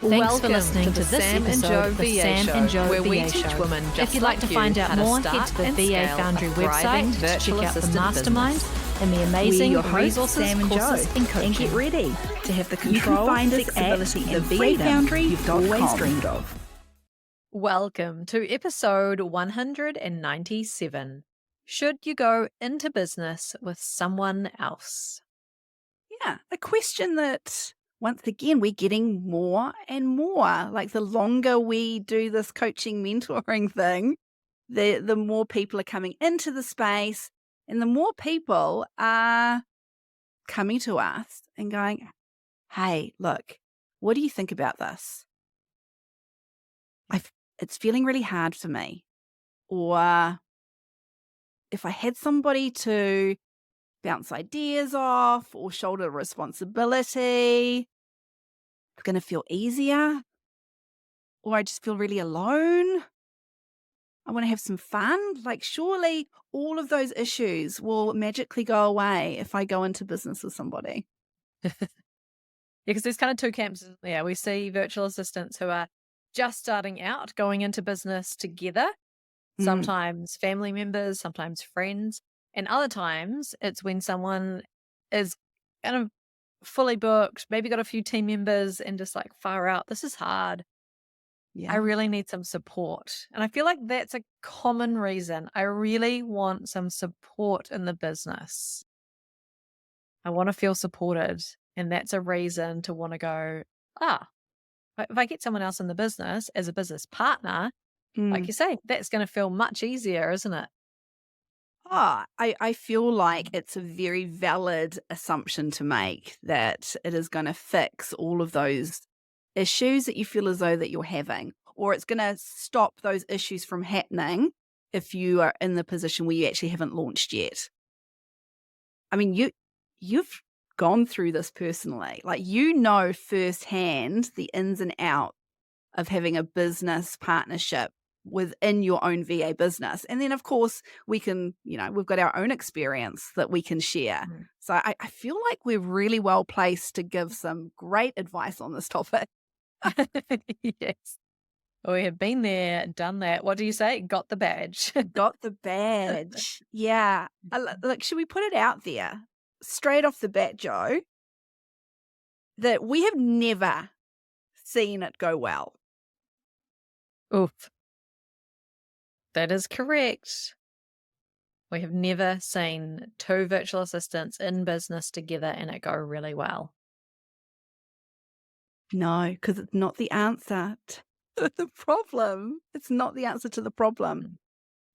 Thanks for Welcome listening to the this Sam and episode Joe of the VA Sam Show, and Joe where we VA teach Show. women just If you'd like to you find out how to more, head start to the and VA scale Foundry a thriving website to virtual check out the assistant masterminds business. and the We're amazing your hosts, resources, Sam and courses, Joe, and coaching. and get ready to have the You control, can find us flexibility, at and the freedom VA Foundry you've always .com. dreamed of. Welcome to episode 197. Should you go into business with someone else? Yeah, a question that, once again, we're getting more and more. Like the longer we do this coaching mentoring thing, the more people are coming into the space and the more people are coming to us and going, hey, look, what do you think about this? It's feeling really hard for me. Or if I had somebody to bounce ideas off or shoulder responsibility, it's going to feel easier. Or I just feel really alone. I want to have some fun. Like, surely all of those issues will magically go away if I go into business with somebody. Because there's kind of two camps. Yeah, we see virtual assistants who are just starting out, going into business together. Sometimes family members, sometimes friends. And other times it's when someone is kind of fully booked, maybe got a few team members and just like far out. This is hard. Yeah. I really need some support. And I feel like that's a common reason. I really want some support in the business. I want to feel supported. And that's a reason to want to go, if I get someone else in the business as a business partner, like you say, that's going to feel much easier, isn't it? I feel like it's a very valid assumption to make that it is going to fix all of those issues that you feel as though that you're having, or it's going to stop those issues from happening if you are in the position where you actually haven't launched yet. I mean, you've gone through this personally. Like, you know firsthand the ins and outs of having a business partnership within your own VA business. And then, of course, we can, we've got our own experience that we can share. So I feel like we're really well placed to give some great advice on this topic. Yes. We have been there, done that. What do you say? Got the badge. Got the badge. Yeah. Look, should we put it out there straight off the bat, Joe, that we have never seen it go well? Oof. That is correct. We have never seen two virtual assistants in business together and it go really well. No, because it's not the answer to the problem. It's not the answer to the problem.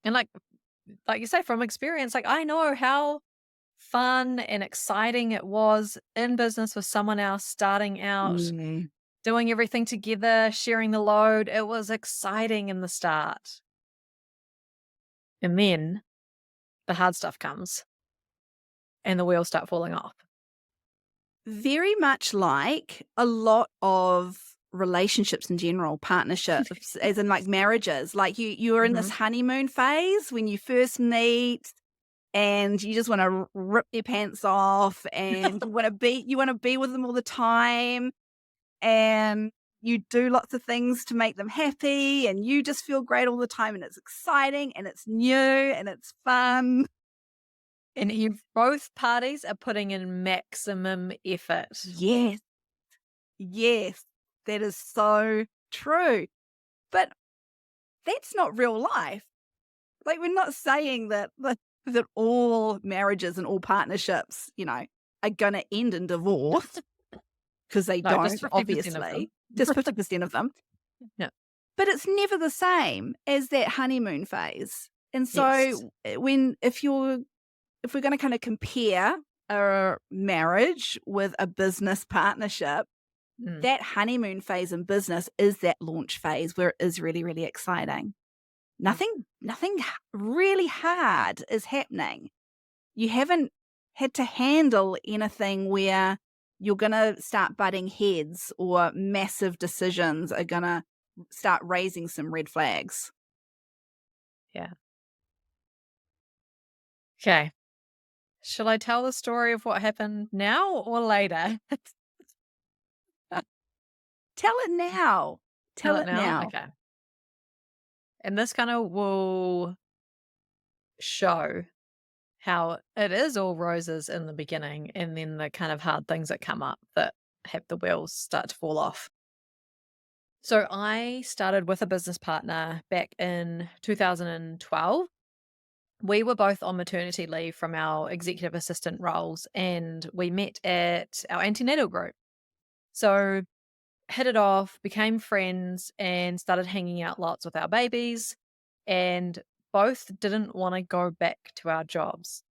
And like you say, from experience, like I know how fun and exciting it was in business with someone else, starting out, doing everything together, sharing the load. It was exciting in the start. And then the hard stuff comes and the wheels start falling off. Very much like a lot of relationships in general, partnerships, as in like marriages. Like you are in this honeymoon phase when you first meet and you just want to rip your pants off and you want to be with them all the time, and you do lots of things to make them happy, and you just feel great all the time, and it's exciting and it's new and it's fun. And both parties are putting in maximum effort. Yes. Yes. That is so true. But that's not real life. Like, we're not saying that all marriages and all partnerships, are going to end in divorce, because they don't, just 50% obviously. Just 50% of them. Yeah. But it's never the same as that honeymoon phase. And so if we're going to kind of compare a marriage with a business partnership, that honeymoon phase in business is that launch phase where it is really, really exciting. Nothing really hard is happening. You haven't had to handle anything where you're going to start butting heads or massive decisions are going to start raising some red flags. Yeah. Okay. Shall I tell the story of what happened now or later? Tell it now. Tell Tell it it now? now. Okay. And this kind of will show how it is all roses in the beginning and then the kind of hard things that come up that have the wheels start to fall off. So I started with a business partner back in 2012. We were both on maternity leave from our executive assistant roles and we met at our antenatal group. So hit it off, became friends, and started hanging out lots with our babies. And both didn't want to go back to our jobs.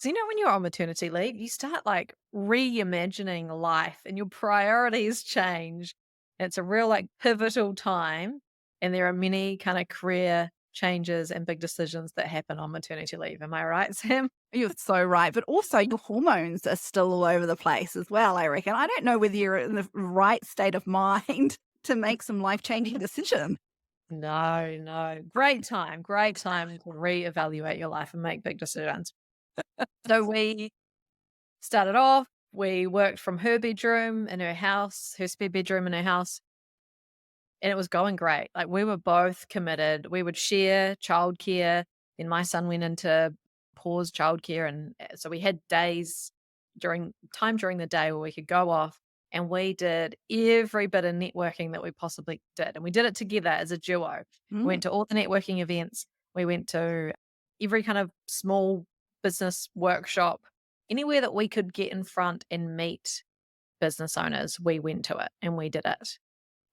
Because when you're on maternity leave, you start like reimagining life and your priorities change. And it's a real like pivotal time. And there are many kind of career changes and big decisions that happen on maternity leave. Am I right, Sam? You're so right. But also, your hormones are still all over the place as well, I reckon. I don't know whether you're in the right state of mind to make some life changing decision. No, no. Great time to reevaluate your life and make big decisions. So we started off, we worked from her bedroom in her house, her spare bedroom in her house, and it was going great. Like we were both committed. We would share childcare. Then my son went into pause childcare, and so we had days during the day where we could go off, and we did every bit of networking that we possibly did, and we did it together as a duo. We Mm, went to all the networking events. We went to every kind of small business workshop, anywhere that we could get in front and meet business owners. We went to it and we did it.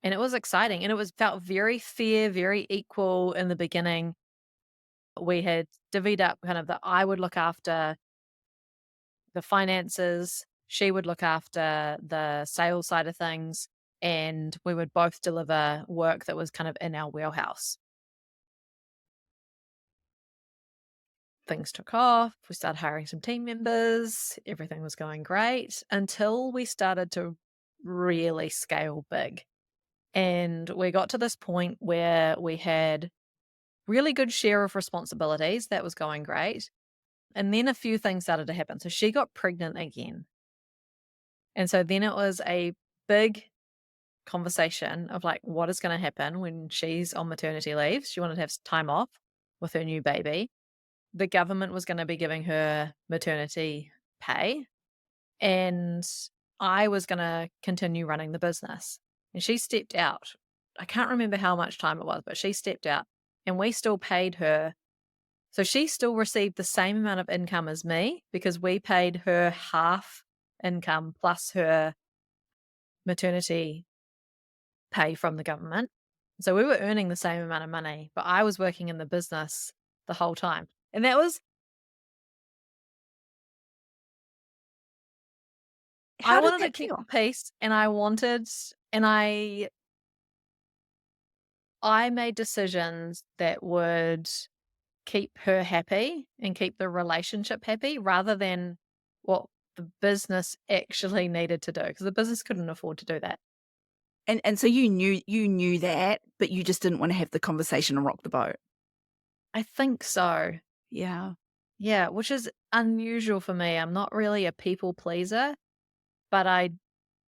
And it was exciting, and it was felt very fair, very equal in the beginning. We had divvied up kind of that I would look after the finances, she would look after the sales side of things, and we would both deliver work that was kind of in our wheelhouse. Things took off. We started hiring some team members. Everything was going great until we started to really scale big. And we got to this point where we had really good share of responsibilities. That was going great. And then a few things started to happen. So she got pregnant again. And so then it was a big conversation of like, what is going to happen when she's on maternity leave? She wanted to have time off with her new baby. The government was going to be giving her maternity pay. And I was going to continue running the business. And she stepped out. I can't remember how much time it was, but she stepped out and we still paid her. So she still received the same amount of income as me because we paid her half income plus her maternity pay from the government. So we were earning the same amount of money, but I was working in the business the whole time. And that was, I how did wanted to that keep feel? the peace and I made decisions that would keep her happy and keep the relationship happy rather than what the business actually needed to do because the business couldn't afford to do that. And so you knew that, but you just didn't wanna have the conversation and rock the boat. I think so. Yeah. Yeah, which is unusual for me. I'm not really a people pleaser, but I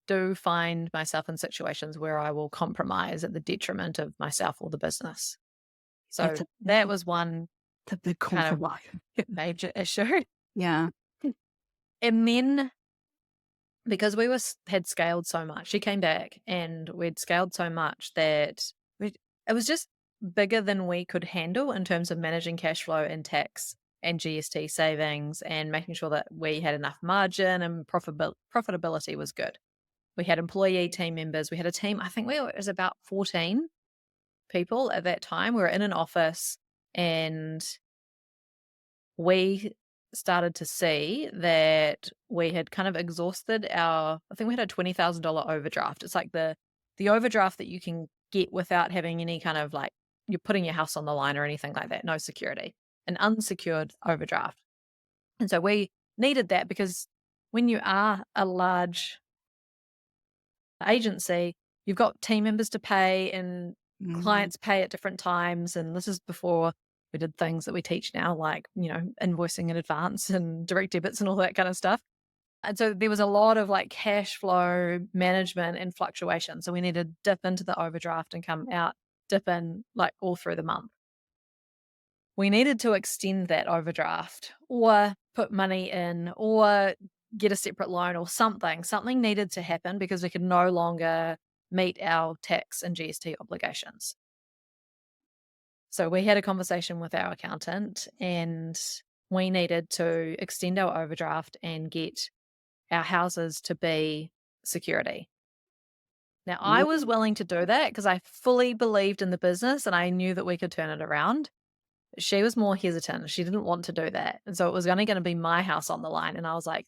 do find myself in situations where I will compromise at the detriment of myself or the business. It's So a it's that a was one it's a big kind of compromise. major issue. Yeah. And then because we had scaled so much, she came back and we'd scaled so much that it was just bigger than we could handle in terms of managing cash flow and tax and GST savings and making sure that we had enough margin and profitability was good. We had employee team members. We had a team, I think it was about 14 people at that time. We were in an office and we started to see that we had kind of exhausted I think we had a $20,000 overdraft. It's like the overdraft that you can get without having any kind of like you're putting your house on the line or anything like that, no security, an unsecured overdraft. And so we needed that because when you are a large agency, you've got team members to pay and Mm. clients pay at different times. And this is before we did things that we teach now, like, invoicing in advance and direct debits and all that kind of stuff. And so there was a lot of like cash flow management and fluctuation. So we need to dip into the overdraft and come out, dip in like all through the month. We needed to extend that overdraft or put money in or get a separate loan or something. Something needed to happen because we could no longer meet our tax and GST obligations. So we had a conversation with our accountant and we needed to extend our overdraft and get our houses to be security. Now, I was Ooh. willing to do that because I fully believed in the business and I knew that we could turn it around. She was more hesitant. She didn't want to do that. And so it was only going to be my house on the line. And I was like,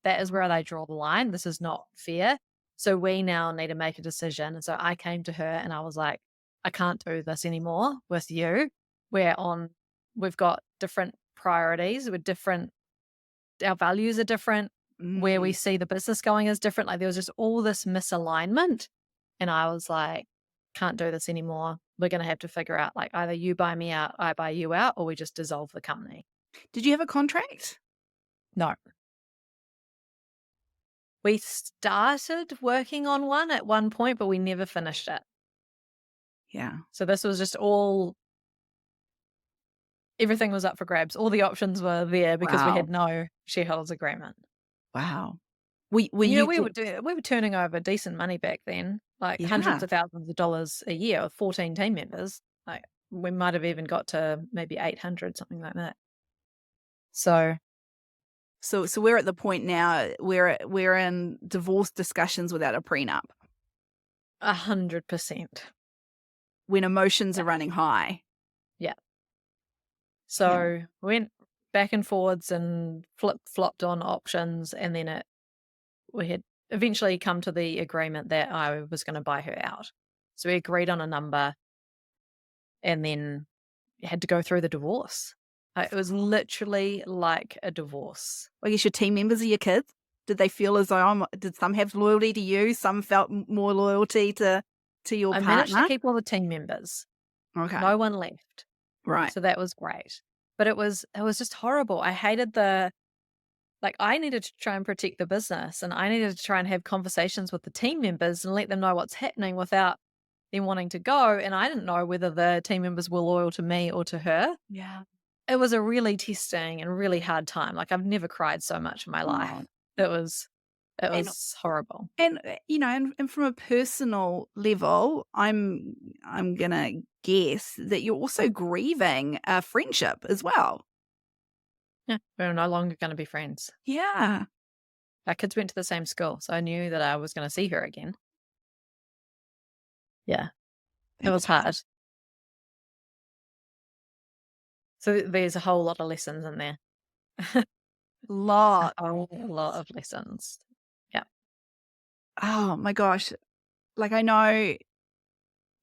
that is where they draw the line. This is not fair. So we now need to make a decision. And so I came to her and I was like, I can't do this anymore with you. We've got different priorities. We're different. Our values are different. Where we Mm. see the business going is different. Like there was just all this misalignment. And I was like, can't do this anymore. We're going to have to figure out like either you buy me out, I buy you out, or we just dissolve the company. Did you have a contract? No. We started working on one at one point, but we never finished it. Yeah. So this was just everything was up for grabs. All the options were there because we Wow. had no shareholders agreement. Wow. Were You know, you we were turning over decent money back then, like hundreds yeah. of thousands of dollars a year with 14 team members. Like we might have even got to maybe 800, something like that. So So we're at the point now where we're in divorce discussions without a prenup, 100%. when emotions Yeah. are running high. Yeah. Yeah. So went back and forwards and flopped on options, and then we had eventually come to the agreement that I was going to buy her out. So we agreed on a number, and then had to go through the divorce. It was literally like a divorce. I guess your team members are your kids. Did they feel as though did some have loyalty to you? Some felt more loyalty to your I managed to partner? keep all the team members. Okay. No one left. Right. So that was great. But it was just horrible. I hated the like I needed to try and protect the business and I needed to try and have conversations with the team members and let them know what's happening without them wanting to go. And I didn't know whether the team members were loyal to me or to her. Yeah. It was a really testing and really hard time. Like I've never cried so much in my life. Oh. It was it And was horrible. you know, and from a personal level, I'm gonna guess that you're also grieving a friendship as well. Yeah. We're no longer gonna be friends. Yeah. Our kids went to the same school, so I knew that I was gonna see her again. Yeah. It was Wow. hard. So there's a whole lot of lessons in there. A Lot. whole lot of lessons. Yeah. Oh my gosh. Like, I know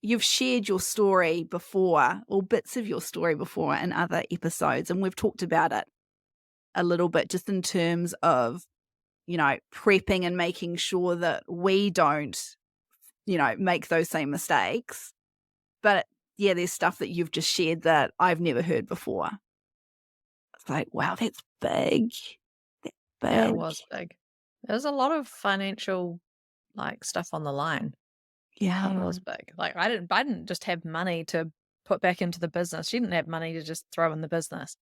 you've shared your story before, or bits of your story before in other episodes, and we've talked about it a little bit just in terms of, you know, prepping and making sure that we don't, you know, make those same mistakes. But yeah, there's stuff that you've just shared that I've never heard before. It's like, wow, that's big. That's Yeah, it big. was big. There's a lot of financial, like, stuff on the line. It Yeah. was big. Like, I didn't just have money to put back into the business. She didn't have money to just throw in the business.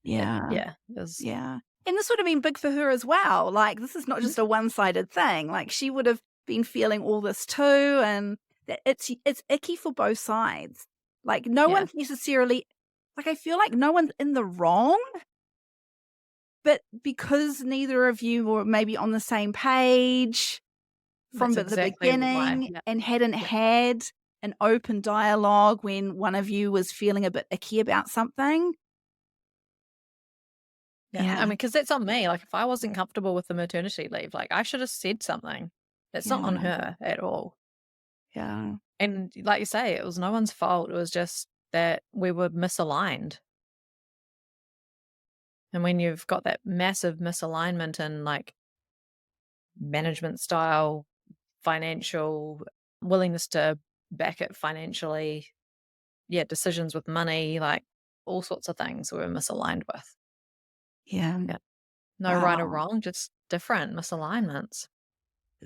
Yeah. It was Yeah. And this would have been big for her as well. Like, this is not Mhm. just a one-sided thing. Like, she would have been feeling all this too, and that it's icky for both sides. Like, no Yeah, one's necessarily like, I feel like no one's in the wrong, but because neither of you were maybe on the same page from that's the exactly why. beginning Yeah, and hadn't yeah, had an open dialogue when one of you was feeling a bit icky about something. yeah. I Yeah. mean, because that's on me. Like, if I wasn't comfortable with the maternity leave, like, I should have said something. It's not on Yeah. her at all. Yeah. And like you say, it was no one's fault. It was just that we were misaligned. And when you've got that massive misalignment in like management style, financial willingness to back it financially, yeah, decisions with money, like all sorts of things we were misaligned with. Yeah. Yeah. No right or Wow. wrong, just different misalignments.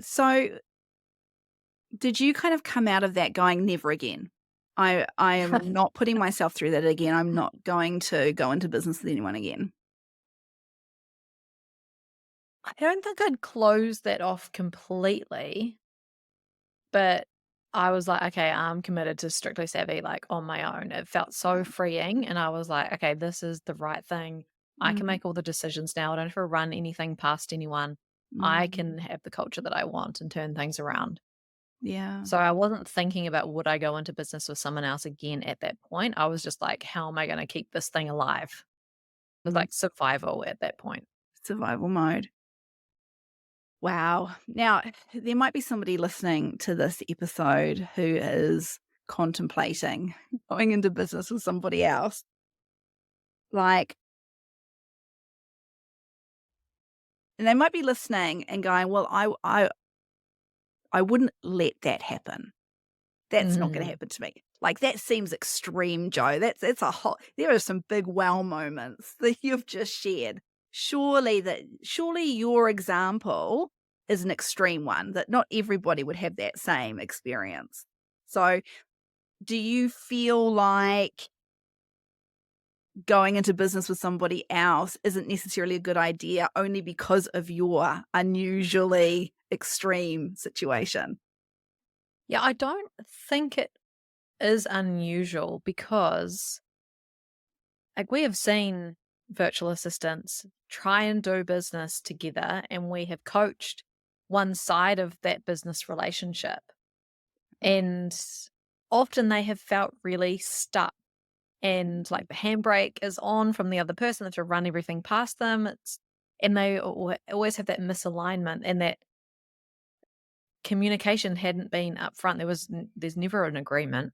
So, did you kind of come out of that going, "Never again. I am not putting myself through that again. I'm not going to go into business with anyone again." I don't think I'd close that off completely, but I was like, "Okay, I'm committed to Strictly Savvy, like, on my own." It felt so freeing, and I was like, "Okay, this is the right thing. I can Mm, make all the decisions now. I don't have to run anything past anyone. I can mm, have the culture that I want and turn things around." yeah. So I wasn't thinking about would I go into business with someone else again at that point. I was just like, "How am I gonna keep this thing alive?" It was Mm, like survival at that point. survival mode. Wow. Now, there might be somebody listening to this episode who is contemplating going into business with somebody else. Like, and they might be listening and going, "Well, I wouldn't let that happen. That's not gonna Mhm. happen to me." Like, that seems extreme, Joe. That's a hot there are some big wow moments that you've just shared. Surely your example is an extreme one, that not everybody would have that same experience. So, do you feel like going into business with somebody else isn't necessarily a good idea only because of your unusually extreme situation? Yeah, I don't think it is unusual because, like, we have seen virtual assistants try and do business together, and we have coached one side of that business relationship. And often they have felt really stuck, and like the handbrake is on from the other person. They have to run everything past them. And they always have that misalignment, and that communication hadn't been upfront. There's never an agreement.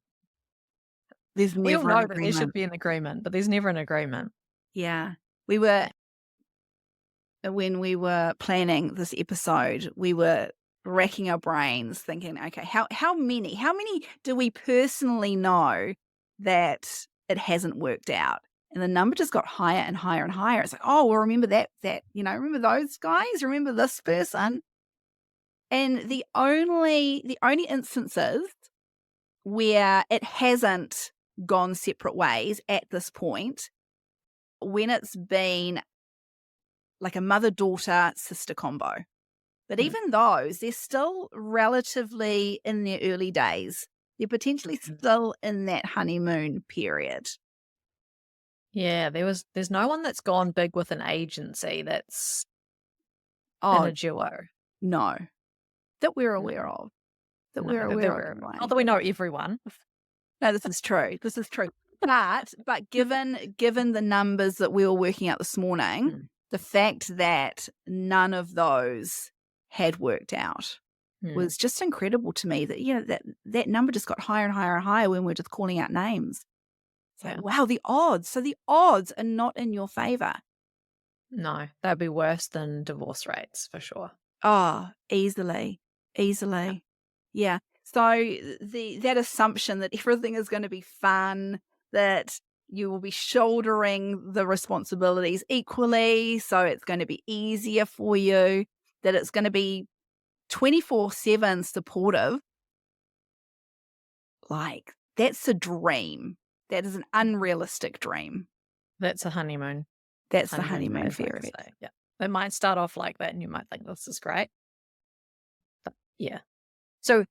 There's We all never an know that there should agreement. be an agreement, but there's never an agreement. Yeah. We were Yeah. when we were planning this episode, we were racking our brains thinking, "Okay, how many do we personally know that it hasn't worked out?" And the number just got higher and higher and higher. It's like, "Oh, well, remember remember those guys? Remember this person?" And the only instances where it hasn't gone separate ways at this point, when it's been like a mother-daughter sister combo. But Mm, even those, they're still relatively in their early days. They're potentially mm. still in that honeymoon period. Yeah, there's no one that's gone big with an agency that's in Oh, a duo. no, that we're No, aware of, that no, we're that they're aware of very not anyway. that we know everyone. No, this is true. This is true. But given the numbers that we were working out this morning, Mm, the fact that none of those had worked out mm, was just incredible to me, that, that number just got higher and higher and higher when we're just calling out names. It's like, yeah. wow, the odds. So the odds are not in your favor. No, that'd be worse than divorce rates for sure. Oh, easily, Yeah. easily. Yeah. So that assumption that everything is going to be fun, that you will be shouldering the responsibilities equally, so it's going to be easier for you, that it's going to be 24/7 supportive, like, that's a dream. That is an unrealistic dream. That's a That's the honeymoon honeymoon phase, like I period. say. Yeah. It might start off like that and you might think this is great. But yeah. So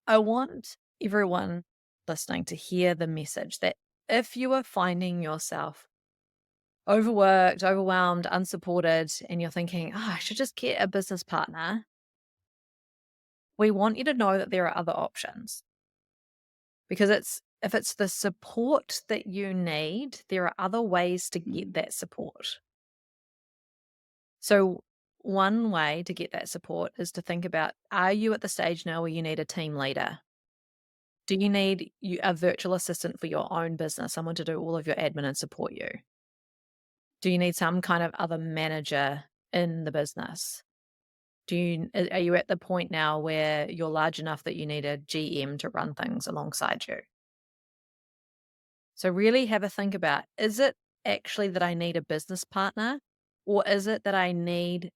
I want everyone listening to hear the message that if you are finding yourself overworked, overwhelmed, unsupported, and you're thinking, oh, I should just get a business partner, we want you to know that there are other options, because if it's the support that you need, there are other ways to get Mm, that support. So, one way to get that support is to think about, are you at the stage now where you need a team leader? Do you need a virtual assistant for your own business, someone to do all of your admin and support you? Do you need some kind of other manager in the business? Are you at the point now where you're large enough that you need a GM to run things alongside you? So really have a think about, is it actually that I need a business partner, Or is it that I need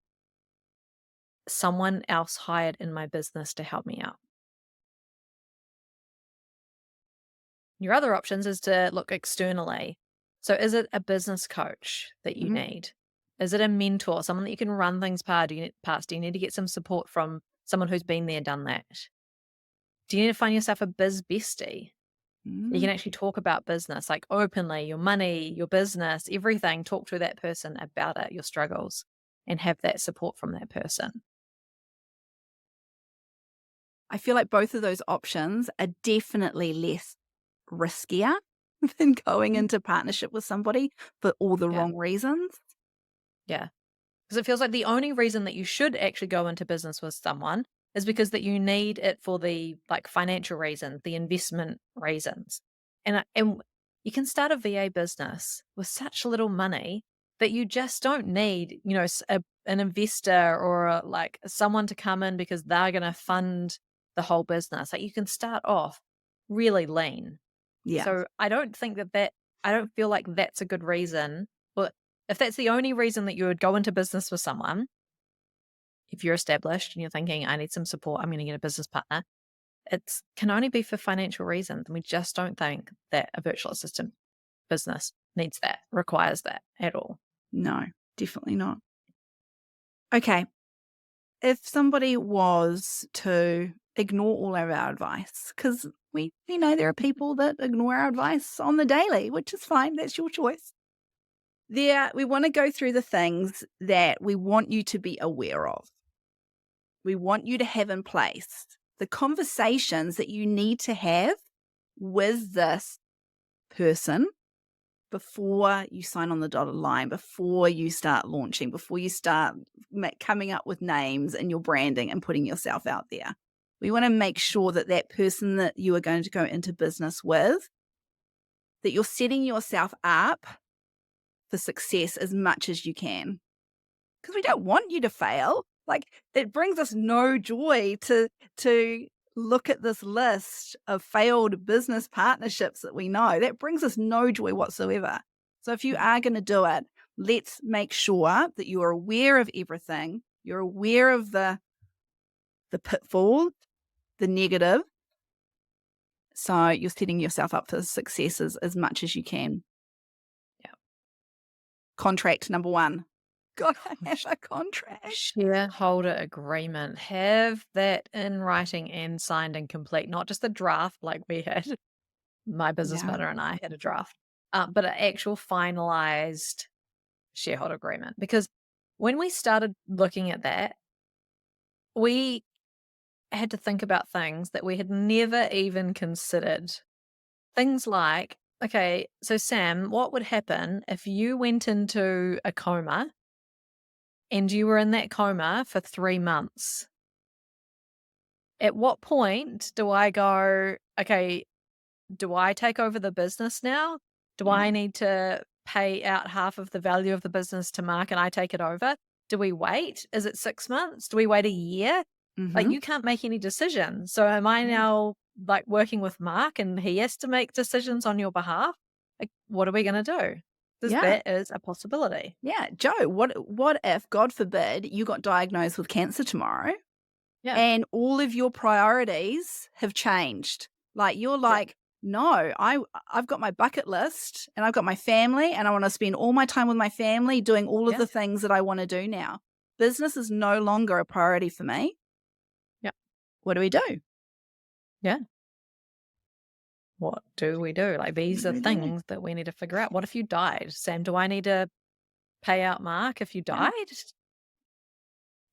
someone else hired in my business to help me out? Your other options is to look externally. So is it a business coach that you Mhm. need? Is it a mentor, someone that you can run things past? Do you need to get some support from someone who's been there, done that? Do you need to find yourself a biz bestie? You Mm. can actually talk about business, like openly, your money, your business, everything. Talk to that person about it, your struggles, and have that support from that person. I feel like both of those options are definitely less riskier than going Mm. into partnership with somebody for all the Yeah. wrong reasons. Yeah. Because it feels like the only reason that you should actually go into business with someone is because that you need it for the like financial reasons, the investment reasons. And you can start a VA business with such little money that you just don't need, an investor or like someone to come in because they're going to fund the whole business. Like you can start off really lean. Yeah. So I don't feel like that's a good reason. But if that's the only reason that you would go into business with someone, if you're established and you're thinking, I need some support, I'm going to get a business partner, it can only be for financial reasons. And we just don't think that a virtual assistant business needs that, requires that at all. No, definitely not. Okay. If somebody was to ignore all of our advice, because we know there are people that ignore our advice on the daily, which is fine. That's your choice. We want to go through the things that we want you to be aware of. We want you to have in place the conversations that you need to have with this person before you sign on the dotted line, before you start launching, before you start coming up with names and your branding and putting yourself out there. We want to make sure that that person that you are going to go into business with, that you're setting yourself up for success as much as you can, because we don't want you to fail. Like, it brings us no joy to look at this list of failed business partnerships that we know. That brings us no joy whatsoever. So if you Mm. are going to do it, let's make sure that you are aware of everything. You're aware of the pitfalls, the negative. So you're setting yourself up for success as much as you can. Yeah. Contract number one. Gotta have Sh- a contract. Shareholder agreement. Have that in writing and signed and complete, not just a draft like we had. My business Yeah. partner and I had a draft, but an actual finalized shareholder agreement. Because when we started looking at that, we had to think about things that we had never even considered. Things like, okay, so Sam, what would happen if you went into a coma and you were in that coma for 3 months? At what point do I go, okay, do I take over the business now? Do I Mhm. need to pay out half of the value of the business to Mark and I take it over? Do we wait? Is it 6 months? Do we wait a year? Like, Mhm. you can't make any decisions. So am I Yeah. now, like, working with Mark and he has to make decisions on your behalf? Like, what are we gonna do? Because Yeah. that is a possibility. Yeah. Joe, what if, God forbid, you got diagnosed with cancer tomorrow Yeah, and all of your priorities have changed? Like, you're yeah, like, no, I've got my bucket list and I've got my family and I want to spend all my time with my family doing all of yeah, the things that I want to do now. Business is no longer a priority for me. yeah, What do we do? yeah. What do we do? Like, What these do are we do? things that we need to figure out. What if you died? Sam, do I need to pay out Mark if you Yeah. died?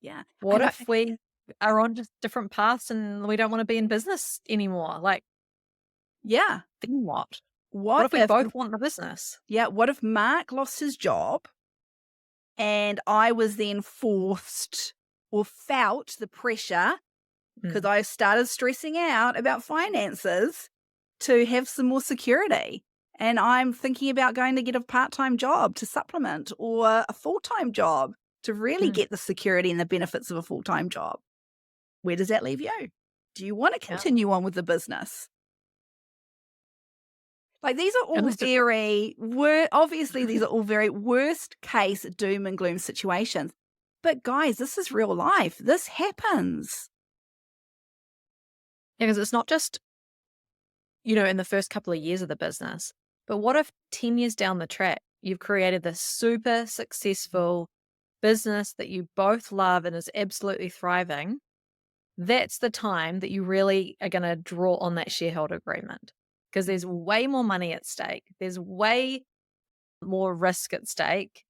Yeah. I What know. if we are on just different paths and we don't wanna be in business anymore? Like, Yeah. then what? What What if we if, both want the business? what if Mark lost his job and I was then forced or felt the pressure because Mm, I started stressing out about finances to have some more security. And I'm thinking about going to get a part time job to supplement or a full time job to really mm, get the security and the benefits of a full time job. Where does that leave you? Do you want to yeah, continue on with the business? Like, these are And all this is very obviously, these are all very worst case doom and gloom situations. But guys, this is real life. This happens. because it's not just, you know, in the first couple of years of the business, but what if 10 years down the track, you've created this super successful business that you both love and is absolutely thriving? That's the time that you really are going to draw on that shareholder agreement because there's way more money at stake. There's way more risk at stake.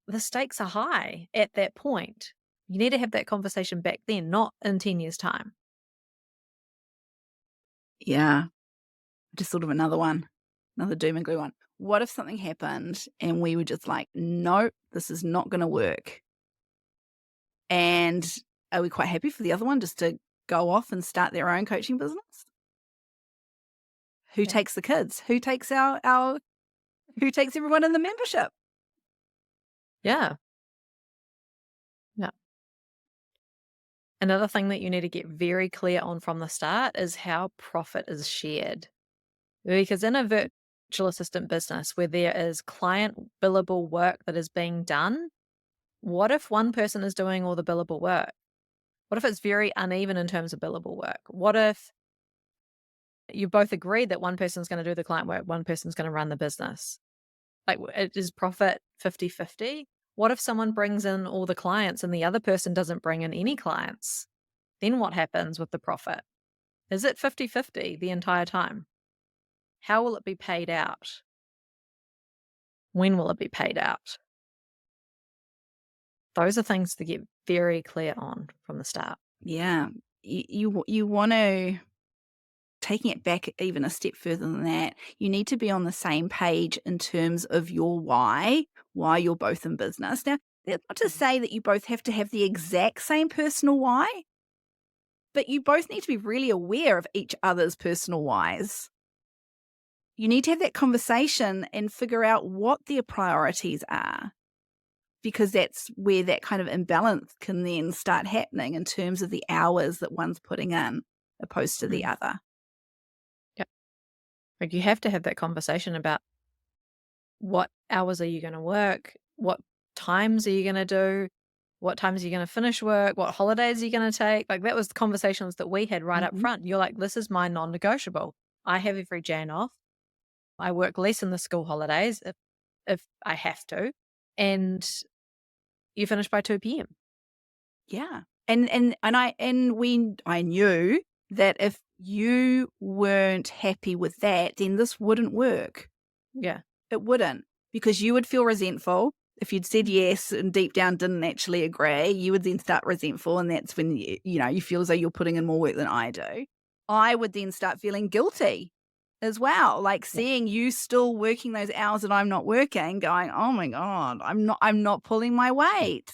The stakes are high at that point. You need to have that conversation back then, not in 10 years' time. Yeah. Just sort of another one, another doom and gloom one. What if something happened and we were just like, "Nope, this is not gonna work." And are we quite happy for the other one just to go off and start their own coaching business? Who Yeah. takes the kids? Who takes our who takes everyone in the membership? Yeah. Yeah. Another thing that you need to get very clear on from the start is how profit is shared. Because in a virtual assistant business where there is client billable work that is being done, what if one person is doing all the billable work? What if it's very uneven in terms of billable work? What if you both agree that one person's going to do the client work, one person's going to run the business? Like, it is profit 50-50. What if someone brings in all the clients and the other person doesn't bring in any clients? Then what happens with the profit? Is it 50-50 the entire time? How will it be paid out? When will it be paid out? Those are things to get very clear on from the start. Yeah. You wanna taking it back even a step further than that, you need to be on the same page in terms of your why you're both in business. Now, that's not to say that you both have to have the exact same personal why, but you both need to be really aware of each other's personal whys. You need to have that conversation and figure out what their priorities are, because that's where that kind of imbalance can then start happening in terms of the hours that one's putting in opposed to the Mm. other. Yep. Like, you have to have that conversation about what hours are you going to work? What times are you going to do? What times are you going to finish work? What holidays are you going to take? Like, that was the conversations that we had right up Mhm. front. You're like, this is my non-negotiable. I have every Jan off. I work less in the school holidays if I have to. And you finish by 2 p.m. Yeah. I knew that if you weren't happy with that, then this wouldn't work. Yeah. It wouldn't, because you would feel resentful. If you'd said yes and deep down didn't actually agree, you would then start resentful, and that's when you feel as though you're putting in more work than I do. I would then start feeling guilty as well, like Yeah. seeing you still working those hours that I'm not working, going, "Oh my god, I'm not pulling my weight."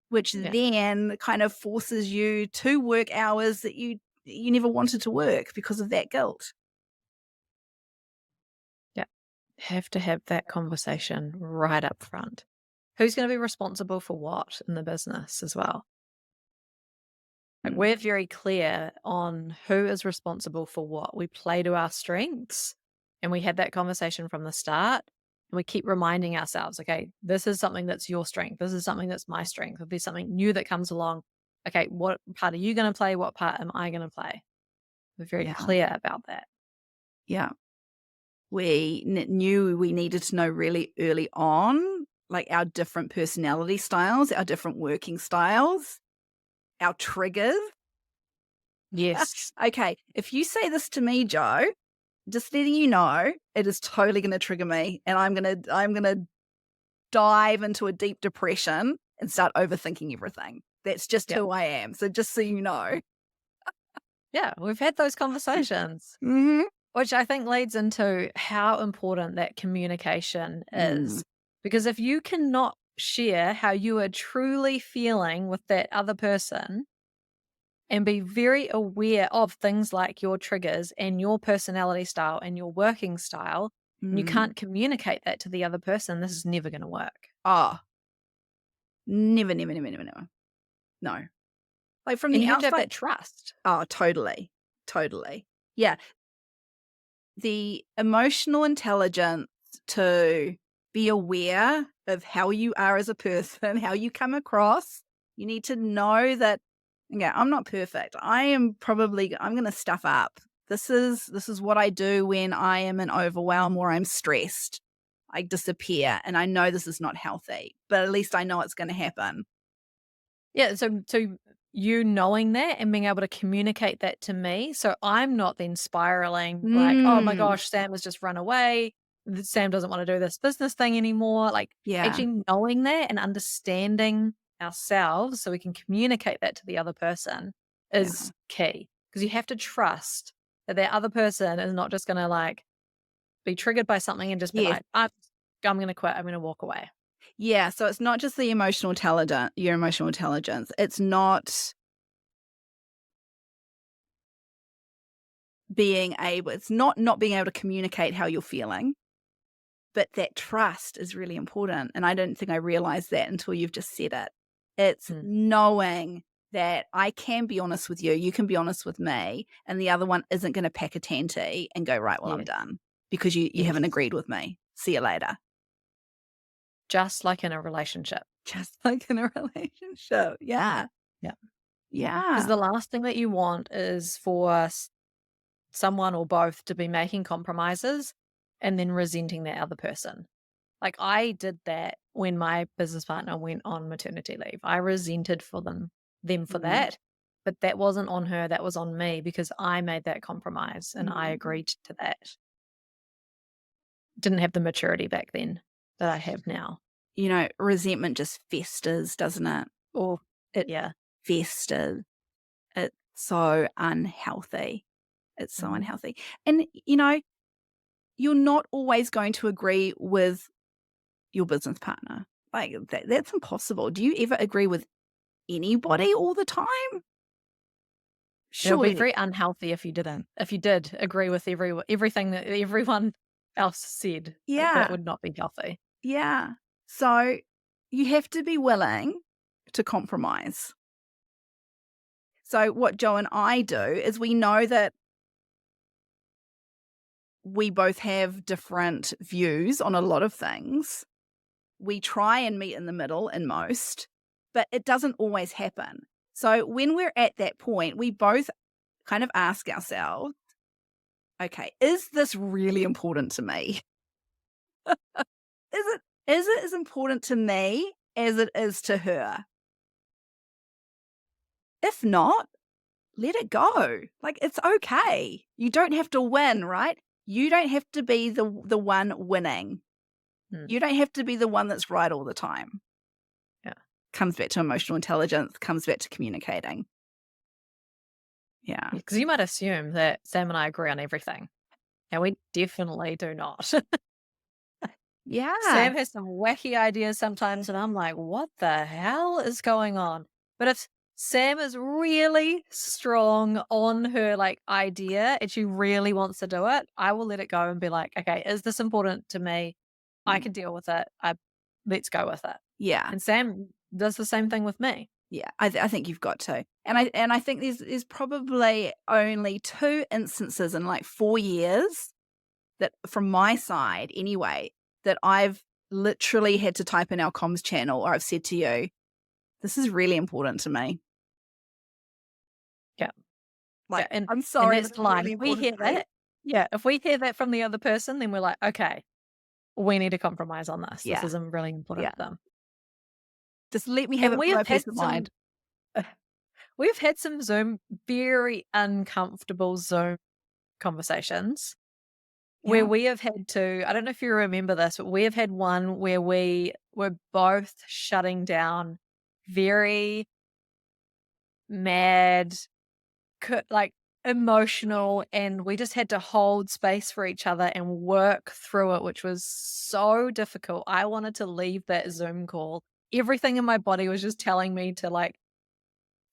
Which Yeah. then kind of forces you to work hours that you never wanted to work because of that guilt. Yeah. Have to have that conversation right up front. Who's going to be responsible for what in the business as well? Like, Mm. we're very clear on who is responsible for what. We play to our strengths and we had that conversation from the start. And we keep reminding ourselves, okay, this is something that's your strength. This is something that's my strength. If there's something new that comes along, okay, what part are you going to play? What part am I going to play? We're very Yeah, clear about that. yeah. We knew we needed to know really early on, like, our different personality styles, our different working styles, our triggers. Yes. Okay, if you say this to me, Joe, just letting you know, it is totally gonna trigger me, and I'm gonna dive into a deep depression and start overthinking everything. That's just Yep. who I am, so just so you know. Yeah. We've had those conversations. Mhm. Which I think leads into how important that communication Mm. is. Because if you cannot share how you are truly feeling with that other person and be very aware of things like your triggers and your personality style and your working style, and you Mm. can't communicate that to the other person, this is never going to work. Oh, never, never, never, never, never. No. Like, from And the you have to have outside. that trust. Oh, totally, totally. Yeah, the emotional intelligence to be aware of how you are as a person, how you come across. You need to know that, okay, I'm not perfect. I'm going to stuff up. This is what I do when I am in overwhelm or I'm stressed. I disappear, and I know this is not healthy, but at least I know it's going to happen. Yeah, so you knowing that and being able to communicate that to me, so I'm not then spiraling like, "Oh my Mm, gosh, Sam has just run away. Sam doesn't wanna do this business thing anymore." Like, yeah, actually knowing that and understanding ourselves so we can communicate that to the other person yeah, is key, because you have to trust that that other person is not just gonna, like, be triggered by something and just be yes. like, I'm gonna quit. I'm gonna walk away." Yeah, so it's not just the emotional intelligence, your emotional intelligence. It's not being able to communicate how you're feeling, but that trust is really important, and I don't think I realized that until you've just said it. It's Mm, knowing that I can be honest with you, you can be honest with me, and the other one isn't gonna pack a tanty and go, "Right, well, I'm yes, done," because you haven't yes. agreed with me. See you later. Just like in a relationship. Just like in a relationship. Yeah. Yeah. Because Yeah. the last thing that you want is for someone or both to be making compromises and then resenting that other person. Like I did that when my business partner went on maternity leave. I resented for them for Mm, that, but that wasn't on her. That was on me because I made that compromise and I mm. agreed to that. Didn't have the maturity back then that I have now. Resentment just festers, doesn't it? Or It yeah. festers. It's so unhealthy. It's so Mhm. unhealthy. And, you're not always going to agree with your business partner. Like, that's impossible. Do you ever agree with anybody all the time? It would be Surely. very unhealthy if you didn't. If you did agree with everything that everyone else said, that Yeah. would not be healthy. Yeah. So, you have to be willing to compromise. So, what Joe and I do is we know that we both have different views on a lot of things. We try and meet in the middle in most, but it doesn't always happen. So when we're at that point, we both kind of ask ourselves, okay, is this really important to me? Is it as important to me as it is to her? If not, let it go. Like, it's okay. You don't have to win, right? You don't have to be the one winning. Mm, You don't have to be the one that's right all the time. yeah. Comes back to emotional intelligence, comes back to communicating. Yeah. Because you might assume that Sam and I agree on everything, and we definitely do not. Yeah. Sam has some wacky ideas sometimes, and I'm like, "What the hell is going on?" But if Sam is really strong on her, like, idea and she really wants to do it, I will let it go and be like, "Okay, is this important to me? I Mm. can deal with it. Let's go with it." Yeah. And Sam does the same thing with me. Yeah. I think you've got to. And I think there's probably only 2 instances in, like, 4 years that from my side anyway, that I've literally had to type in our comms channel or I've said to you, "This is really important to me." Yeah, yeah, Like, "I'm and sorry, but that's it's the line. really If we important hear to me." that yeah, if we hear that from the other person, then we're like, "Okay, we need to compromise on this. This Yeah. is, really important Yeah. to them." Just let me have And it for my peace of mind. we've had some very uncomfortable Zoom conversations where Yeah. we have had to I don't know if you remember this, but we have had one where we were both shutting down, very mad, like, emotional, and we just had to hold space for each other and work through it, which was so difficult. I wanted to leave that Zoom call. Everything in my body was just telling me to, like,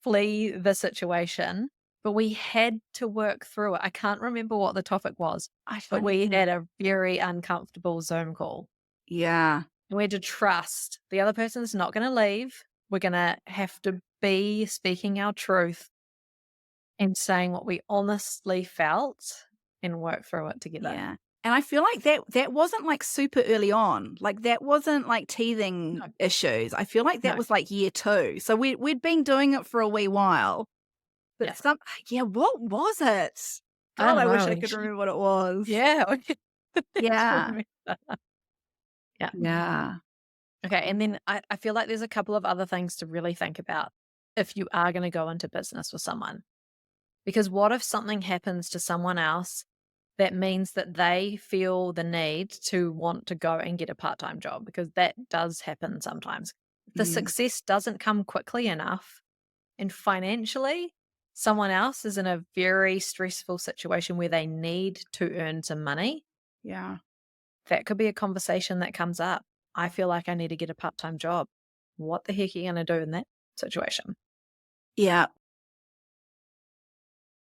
flee the situation, but we had to work through it. I can't remember what the topic was, I but find it we had a very uncomfortable Zoom call. Yeah. And we had to trust the other person's not gonna leave. We're gonna have to be speaking our truth and saying what we honestly felt. and work through it together. Yeah. And I feel like that wasn't, like, super early on. Like, that wasn't, like, teething No, issues. I feel like that no, was, like, year 2. So we'd been doing it for a wee while, but yeah. what was it? I God, don't I wish know. I could remember what it was. Yeah. To Yeah. remember. Yeah. Yeah. Okay. And then I feel like there's a couple of other things to really think about if you are going to go into business with someone. Because what if something happens to someone else that means that they feel the need to want to go and get a part-time job? Because that does happen sometimes. If the Mm, success doesn't come quickly enough and financially, someone else is in a very stressful situation where they need to earn some money, yeah. that could be a conversation that comes up. I feel like I need to get a part-time job. What the heck are you going to do in that situation? Yeah.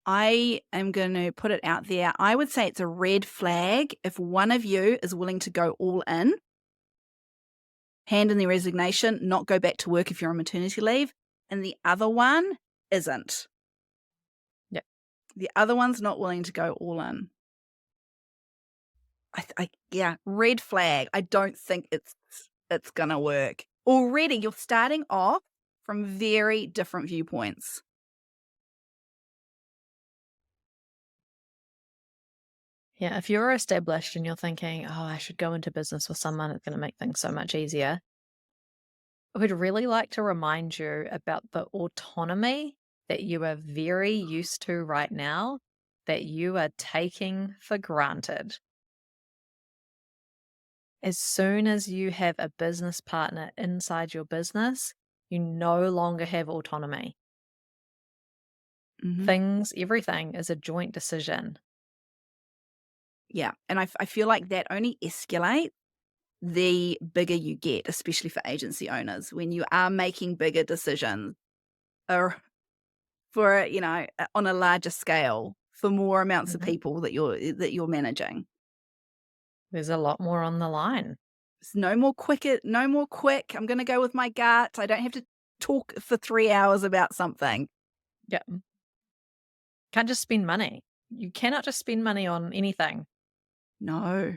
I am gonna put it out there. I would say it's a red flag if one of you is willing to go all in, hand in their resignation, not go back to work if you're on maternity leave, and the other one isn't. Yeah. The other one's not willing to go all in. Yeah, red flag. I don't think it's gonna work. Already, you're starting off from very different viewpoints. Yeah, if you're established and you're thinking, oh, I should go into business with someone, it's going to make things so much easier. I would really like to remind you about the autonomy that you are very used to right now, that you are taking for granted. As soon as you have a business partner inside your business, you no longer have autonomy. Mhm. Everything is a joint decision. Yeah, and I feel like that only escalates the bigger you get, especially for agency owners, when you are making bigger decisions or for, on a larger scale for more amounts of Mhm. people that you're managing. There's a lot more on the line. It's no more quick. I'm gonna go with my gut. I don't have to talk for 3 hours about something. Yeah. Can't just spend money. You cannot just spend money on anything. No,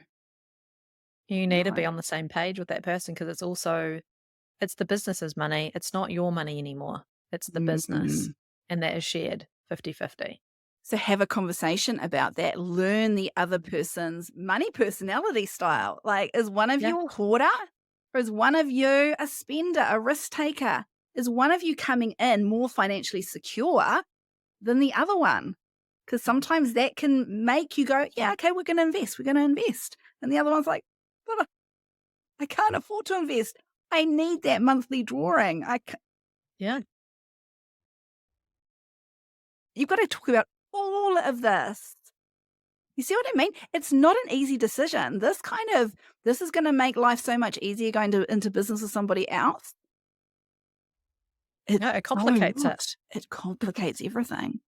You need to no. be on the same page with that person because it's the business's money. It's not your money anymore. It's the business. Mm. And that is shared 50-50. So have a conversation about that. Learn the other person's money personality style. Like, is one of Yeah. you a hoarder? Or is one of you a spender, a risk taker? Is one of you coming in more financially secure than the other one? Because sometimes that can make you go, yeah, okay, we're going to invest. We're going to invest. And the other one's like, but I can't afford to invest. I need that monthly drawing. Yeah. You've got to talk about all of this. You see what I mean? It's not an easy decision. This is gonna make life so much easier going into business with somebody else. It's No, it so complicates it. much. It complicates everything.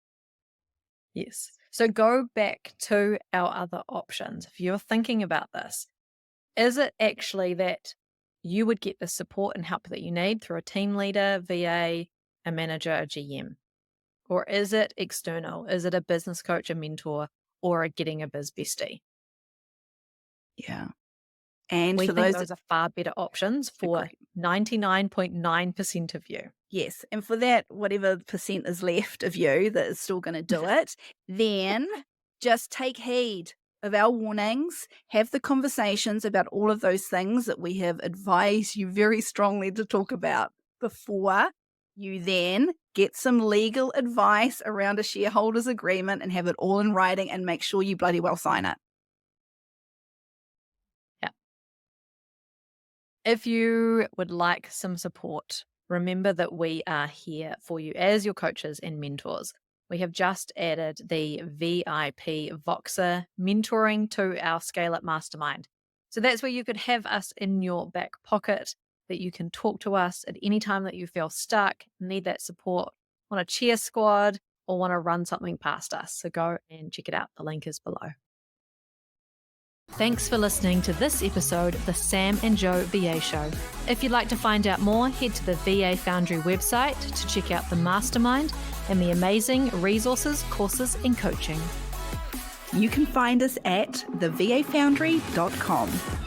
Yes. So go back to our other options. If you're thinking about this, is it actually that you would get the support and help that you need through a team leader, VA, a manager, a GM? Or is it external? Is it a business coach, a mentor, or getting a biz bestie? Yeah. And We for think those those are far better options for agree. 99.9% of you. Yes. And for that, whatever percent is left of you that is still gonna do it, then just take heed of our warnings, have the conversations about all of those things that we have advised you very strongly to talk about before you then get some legal advice around a shareholders agreement and have it all in writing and make sure you bloody well sign it. Yeah. If you would like some support, remember that we are here for you as your coaches and mentors. We have just added the VIP Voxer mentoring to our Scale Up Mastermind. So that's where you could have us in your back pocket, that you can talk to us at any time that you feel stuck, need that support, want a cheer squad, or want to run something past us. So go and check it out. The link is below. Thanks for listening to this episode of the Sam and Joe VA Show. If you'd like to find out more, head to the VA Foundry website to check out the mastermind and the amazing resources, courses, and coaching. You can find us at thevafoundry.com.